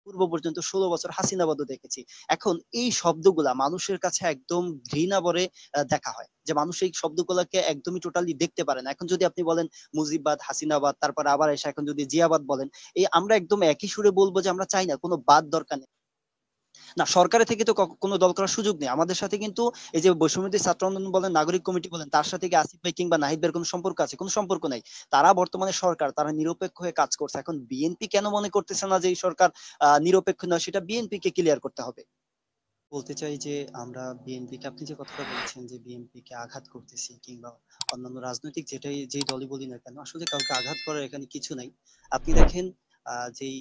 পূর্ব পর্যন্ত 16 বছর হাসিনাবাদও দেখেছি। এখন এই শব্দগুলা মানুষের কাছে একদম ঘৃণা ভরে দেখা হয়, যে মানুষ এই শব্দগুলাকে একদমই টোটালি দেখতে পারে না। এখন যদি আপনি বলেন মুজিববাদ, হাসিনাবাদ, তারপর আবার এসে এখন যদি জিয়াবাদ বলেন, এই আমরা একদম একই সুরে বলবো যে আমরা চাই না, কোনো বাদ দরকার নেই। না, সরকারের থেকে তো কোনো দল করার সুযোগ নেই আমাদের সাথে। কিন্তু এই যে বৈষম্যবিরোধী ছাত্র আন্দোলন বলেন, নাগরিক কমিটি বলেন, তার সাথে কি আসিফ ভাই কিংবা নাহিদ ভাইয়ের কোনো সম্পর্ক আছে? কোনো সম্পর্ক নাই। তারা বর্তমানে সরকার, তারা নিরপেক্ষ হয়ে কাজ করছে। এখন বিএনপি কেন মনে করতেছে না যে এই সরকার নিরপেক্ষ নয়, সেটা বিএনপি কে ক্লিয়ার করতে হবে। বলতে চাই যে আমরা বিএনপিকে, আপনি যে কথাটা বলেছেন যে বিএনপি কে আঘাত করতেছি কিংবা অন্যান্য রাজনৈতিক যেই দলই বলি না কেন, আসলে কাউকে আঘাত করার এখানে কিছু নাই। আপনি দেখেন যেই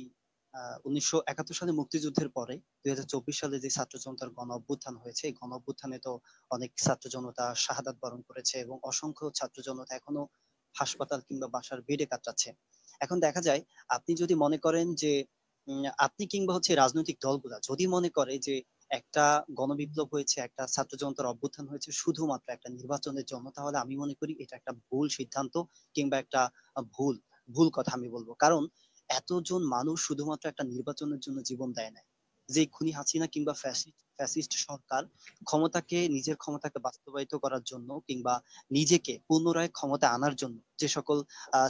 1971 সালে মুক্তিযুদ্ধের পরে 2024 সালে যে ছাত্র জনতার গণ অভ্যুত্থান হয়েছে, এই গণ অভ্যুত্থানে তো অনেক ছাত্র জনতা শাহাদাত বরণ করেছে এবং অসংখ্য ছাত্র জনতা এখনো হাসপাতাল কিংবা বাসার বেডে কাতরাচ্ছে। এখন দেখা যায়, আপনি যদি মনে করেন যে আপনি কিংবা হচ্ছে রাজনৈতিক দলগুলা যদি মনে করে যে একটা গণবিপ্লব হয়েছে, একটা ছাত্র জনতার অভ্যুত্থান হয়েছে শুধুমাত্র একটা নির্বাচনের জন্য, তাহলে আমি মনে করি এটা একটা ভুল সিদ্ধান্ত কিংবা একটা ভুল ভুল কথা আমি বলবো। কারণ এতজন মানুষ শুধুমাত্র একটা নির্বাচনের জন্য জীবন দেয় না। যে খুনি হাসিনা কিংবা ফ্যাসিস্ট সরকার নিজের ক্ষমতাকে বাস্তবায়িত করার জন্য কিংবা নিজেকে পুনরায় ক্ষমতা আনার জন্য যে সকল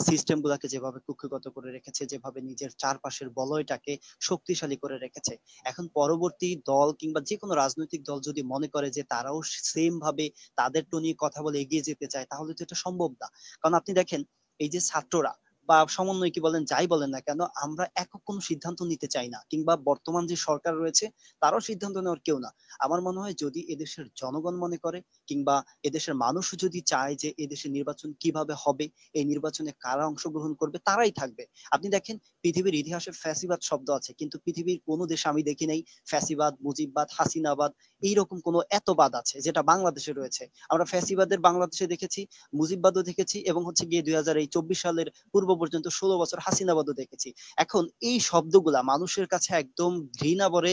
সিস্টেম গুলাকে যেভাবে কুক্ষিগত করে রেখেছে, যেভাবে নিজের চারপাশের বলয়টাকে শক্তিশালী করে রেখেছে, এখন পরবর্তী দল কিংবা যে কোনো রাজনৈতিক দল যদি মনে করে যে তারাও সেম ভাবে তাদের টো নিয়ে কথা বলে এগিয়ে যেতে চায়, তাহলে তো এটা সম্ভব না। কারণ আপনি দেখেন, এই যে ছাত্ররা বা সমন্বয় কি বলেন, যাই বলেন না কেন, আমরা একক কোনো সিদ্ধান্ত নিতে চাই না, কিংবা বর্তমান যে সরকার রয়েছে তারাও সিদ্ধান্ত নেওয়ার কেউ না। আমার মনে হয় যদি এদেশের জনগণ মনে করে কিংবা এদেশের মানুষ যদি চায় যে এদেশের নির্বাচন কিভাবে হবে, এই নির্বাচনে কারা অংশগ্রহণ করবে, তারাই থাকবে। আপনি দেখেন, পৃথিবীর ইতিহাসে ফ্যাসিবাদ শব্দ আছে, কিন্তু পৃথিবীর কোনো দেশে আমি দেখি নাই ফ্যাসিবাদ, মুজিববাদ, হাসিনাবাদ এইরকম কোনো এতবাদ আছে যেটা বাংলাদেশে রয়েছে। আমরা ফ্যাসিবাদের বাংলাদেশে দেখেছি, মুজিববাদও দেখেছি, এবং হচ্ছে গিয়ে 2024 সালের পূর্ব পর্যন্ত 16 বছর হাসিনাবাদও দেখেছি। এখন এই শব্দগুলা মানুষের কাছে একদম ঘৃণা ভরে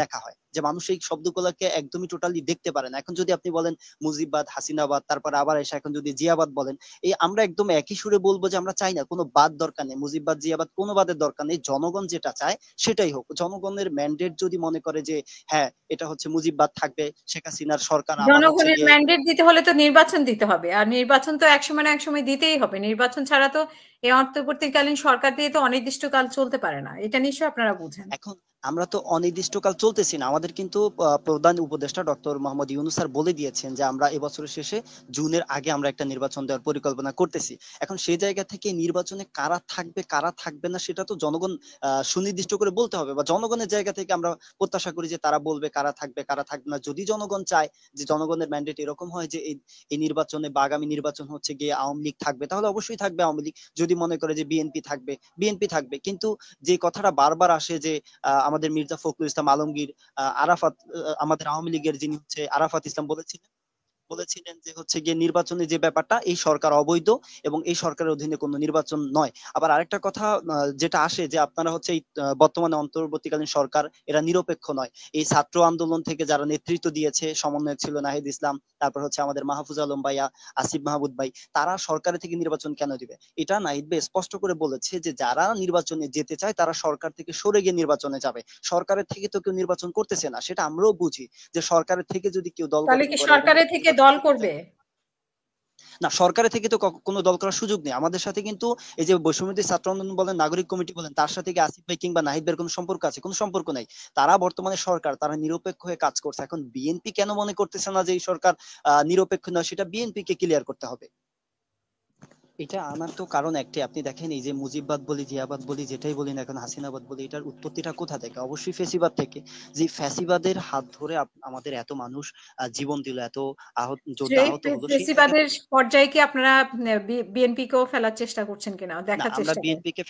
দেখা হয়, যে মানুষ এই শব্দগুলাকে একদমই টোটালি দেখতে পারে না। এখন যদি আপনি বলেন মুজিববাদ, হাসিনাবাদ, তারপর আবার এসে এখন যদি জিয়াবাদ বলেন, এই আমরা একদম একই সুরে বলবো যে আমরা চাই না, কোনো বাদ দরকার নেই, মুজিববাদ জিয়াবাদ কোনো বাদের দরকার নেই। জনগণ যেটা চায় সেটাই হোক। জনগণের ম্যান্ডেট যদি মনে করে যে হ্যাঁ, এটা হচ্ছে মুজিববাদ থাকবে, শেখ হাসিনার সরকার আবার হচ্ছে জনগণের গিয়ে। ম্যান্ডেট দিতে হলে তো নির্বাচন দিতে হবে, আর নির্বাচন তো একসময় না একসময় দিতেই হবে। নির্বাচন ছাড়া তো এই অন্তর্বর্তীকালীন সরকার দিয়ে তো অনির্দিষ্টকাল চলতে পারে না, এটা নিশ্চয়ই আপনারা বুঝেন। এখন আমরা তো অনির্দিষ্টকাল চলতেছি না, আমাদের কিন্তু প্রধান উপদেষ্টা ডক্টর মোহাম্মদ ইউনূস স্যার বলে দিয়েছেন যে আমরা এবছরের শেষে জুনের আগে আমরা একটা নির্বাচন দেওয়ার পরিকল্পনা করতেছি। এখন সেই জায়গা থেকে নির্বাচনে কারা থাকবে কারা থাকবে না সেটা তো জনগণ সুনির্দিষ্ট করে বলতে হবে, বা জনগণের জায়গা থেকে আমরা প্রত্যাশা করি যে তারা বলবে কারা থাকবে কারা থাকবে না। যদি জনগণ চায় যে জনগণের ম্যান্ডেট এরকম হয় যে এই নির্বাচনে বা আগামী নির্বাচন হচ্ছে গিয়ে আওয়ামী লীগ থাকবে, তাহলে অবশ্যই থাকবে আওয়ামী লীগ। যদি মনে করে যে বিএনপি থাকবে, বিএনপি থাকবে। কিন্তু যে কথাটা বারবার আসে যে আমাদের মির্জা ফখরুল ইসলাম আলমগীর, আরাফাত, আমাদের আওয়ামী লীগের যিনি হচ্ছে আরাফাত ইসলাম বলেছিলেন যে হচ্ছে গিয়ে নির্বাচনে যে ব্যাপারটা, এই সরকার অবৈধ এবং এই সরকারের অধীনে কোনো নির্বাচন নয়। আবার আরেকটা কথা যেটা আসে যে আপনারা হচ্ছে এই বর্তমানে অন্তর্বর্তীকালীন সরকার এরা নিরপেক্ষ নয়। এই ছাত্র আন্দোলন থেকে যারা নেতৃত্ব দিয়েছে, সমন্বয়ক ছিল নাহিদ ইসলাম, তারপর হচ্ছে আমাদের মাহফুজ আলম ভাইয়া, আসিফ মাহমুদ ভাই, তারা সরকারের থেকে নির্বাচন কেন দিবে? এটা নাহিদ ভাই স্পষ্ট করে বলেছে যে যারা নির্বাচনে যেতে চায় তারা সরকার থেকে সরে গিয়ে নির্বাচনে যাবে। সরকারের থেকে তো কেউ নির্বাচন করতেছে না, সেটা আমরাও বুঝি যে সরকারের থেকে যদি কেউ দল তাহলে গঠন কি করে এবং সরকারের হচ্ছে থেকে নির্বাচন দল করতে করবে? চায়। না, সরকারের থেকে তো কোনো দল করার সুযোগ নেই আমাদের সাথে। কিন্তু এই যে বৈষম্যবিরোধী ছাত্র আন্দোলন বলেন, নাগরিক কমিটি বলেন, তার সাথে কি আসিফ ভাই কিংবা নাহিদ ভাইয়ের কোনো সম্পর্ক আছে? কোনো সম্পর্ক নাই। তারা বর্তমানে সরকার, তারা নিরপেক্ষ হয়ে কাজ করছে। এখন বিএনপি কেন মনে করতেছে না যে এই সরকার নিরপেক্ষ নয়, সেটা বিএনপি কে ক্লিয়ার করতে হবে। এটা আমার তো কারণ একটাই, আপনি দেখেন এই যে মুজিববাদ বলি, জিয়াবাদ বলি, যেটাই বলি না এখন, হাসিনাবাদ বলি, এটার উৎপত্তিটা কোথা থেকে? অবশ্যই ফ্যাসিবাদ থেকে। যে ফ্যাসিবাদের হাত ধরে আমাদের এত মানুষ জীবন দিল, এত যোদ্ধা সেই আহত হলো, সেই জায়গা ফেসিবাদের থেকে। পর্যায়ে কি আপনারা বিএনপি কেও ফেলার চেষ্টা করছেন কিনা, না, দেখার আমরা চেষ্টা করেন? বিএনপি কে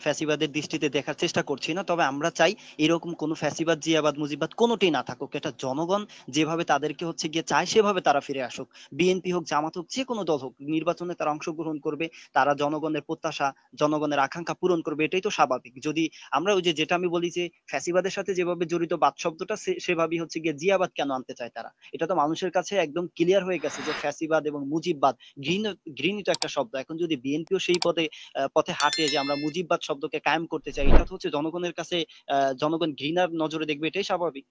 ফ্যাসিবাদের দৃষ্টিতে দেখার চেষ্টা করছি না। তবে আমরা চাই এরকম কোন ফ্যাসিবাদ, জিয়াবাদ, মুজিবাদ কোনটাই না থাকুক। এটা জনগণ যেভাবে তাদেরকে হচ্ছে গিয়ে চায় সেভাবে তারা ফিরে আসুক। বিএনপি হোক, জামাত হোক, যে কোনো দল হোক, নির্বাচনে নির্বাচনে তারা অংশগ্রহণ করবে, তারা জনগণের প্রত্যাশা, জনগণের আকাঙ্ক্ষা পূরণ করবে, এটাই তো স্বাভাবিক। যদি আমরা ওই যে যেটা আমি বলি যে ফ্যাসিবাদের সাথে যেভাবে জড়িত বাদ শব্দটা, সেভাবেই হচ্ছে গিয়ে জিয়াবাদ কেন আনতে চায় তারা, এটা তো মানুষের কাছে একদম ক্লিয়ার হয়ে গেছে যে ফ্যাসিবাদ এবং মুজিববাদ ঘৃণিত একটা শব্দ। এখন যদি বিএনপিও সেই পথে হাঁটে যে আমরা মুজিববাদ শব্দকে কায়েম করতে চাই, এটা তো হচ্ছে জনগণের কাছে জনগণ ঘৃণার নজরে দেখবে, এটাই স্বাভাবিক।